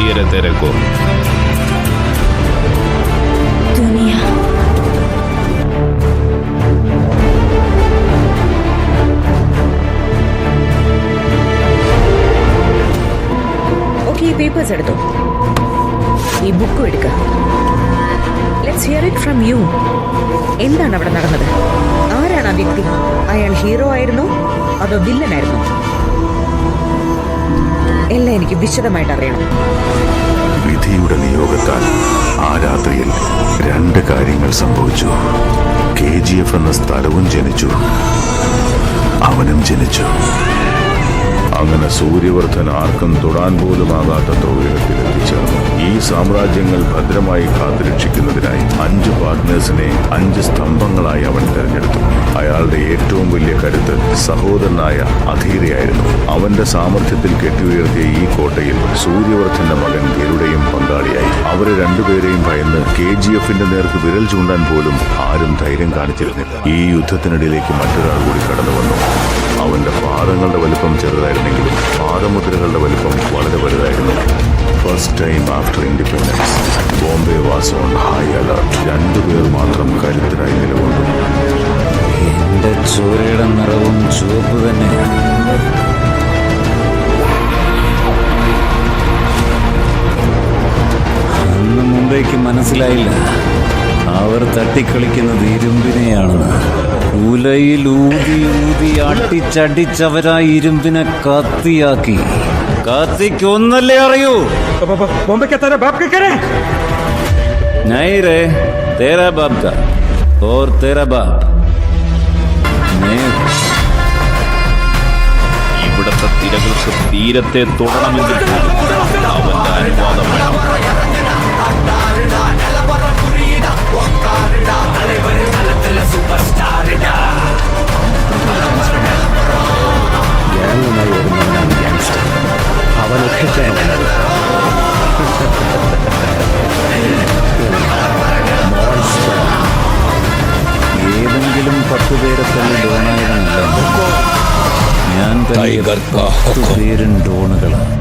धीरे तेरे को दुनिया ओके पेपर्स എടുത്തോ ഈ ബുക്ക് എടുക്കുക let's hear it from you എന്താണ് അവിടെ നടന്നത് ആരാണ് ആ വ്യക്തി അയാൾ ഹീറോ ആയിരുന്നോ അതോ വില്ലനായിരുന്നോ എല്ലാം എനിക്ക് വിശദമായിട്ട് അറിയണം വിധിയുടെ നിയോഗത്താൽ ആ രാത്രിയിൽ 2 കാര്യങ്ങൾ സംഭവിച്ചു KGF എന്ന സ്ഥലവും ജനിച്ചു അവനും ജനിച്ചു അങ്ങനെ സൂര്യവർദ്ധൻ ആർക്കും തൊടാൻ പോലുമാകാത്ത ഉയരത്തിലെത്തിച്ചേർന്നു ഈ സാമ്രാജ്യങ്ങൾ ഭദ്രമായി കാത്തുരക്ഷിക്കുന്നതിനായി 5 പാർട്ട്നേഴ്സിനെ 5 സ്തംഭങ്ങളായി അവൻ തെരഞ്ഞെടുത്തു അയാളുടെ ഏറ്റവും വലിയ കരുത്ത് സഹോദരനായ അധീരയായിരുന്നു അവന്റെ സാമർഥ്യത്തിൽ കെട്ടിയുയർത്തിയ ഈ കോട്ടയിൽ സൂര്യവർദ്ധന്റെ മകൻ ഗരുഡയും പങ്കാളിയായി അവരെ 2 പേരെയും ഭയന്ന് KGFന്റെ നേർക്ക് വിരൽ ചൂണ്ടാൻ പോലും ആരും ധൈര്യം കാണിച്ചിരുന്നില്ല ഈ യുദ്ധത്തിനിടയിലേക്ക് മറ്റൊരാൾ കൂടി കടന്നു വന്നു അവന്റെ പാദങ്ങളുടെ വലിപ്പം ചെറുതായിരുന്നെങ്കിലും പാദമുദ്രകളുടെ വലിപ്പം വളരെ വലുതായിരുന്നു first time after independence Bombay was on high alert 2 പേർ മാത്രം കരുത്തരായി നിലകൊണ്ടു എന്റെ ചോരയുടെ നിറവും ചുവപ്പ് തന്നെയാണ് അന്ന് മുംബൈക്ക് മനസ്സിലായില്ല അവർ തട്ടിക്കളിക്കുന്നത് ഇരുമ്പിനെയാണെന്ന് ഉലയിൽ ഊതി ഊതി അടിച്ചടിച്ചവരാ ഇരുമ്പിനെ കത്തിയാക്കി കത്തിക്കൊന്നല്ലേ അറിയൂ नहीं रे तेरा बाप का और तेरा बाप ഇവിടത്തെ തിരകൾക്ക് തീരത്തെ തൊടണമെങ്കിൽ അവന്റെ അനുവാദം വേണം ഗ്യാങ്ങുമായി വരുന്നവനാണ് ഗ്യാങ്സ്റ്റർ അവൻ ഒറ്റയ്ക്കാണ് ഏതെങ്കിലും 10 പേരെ തന്നെ ഡോണായതല്ല ഞാൻ തന്നെ 10 പേരും ഡോണുകളാണ്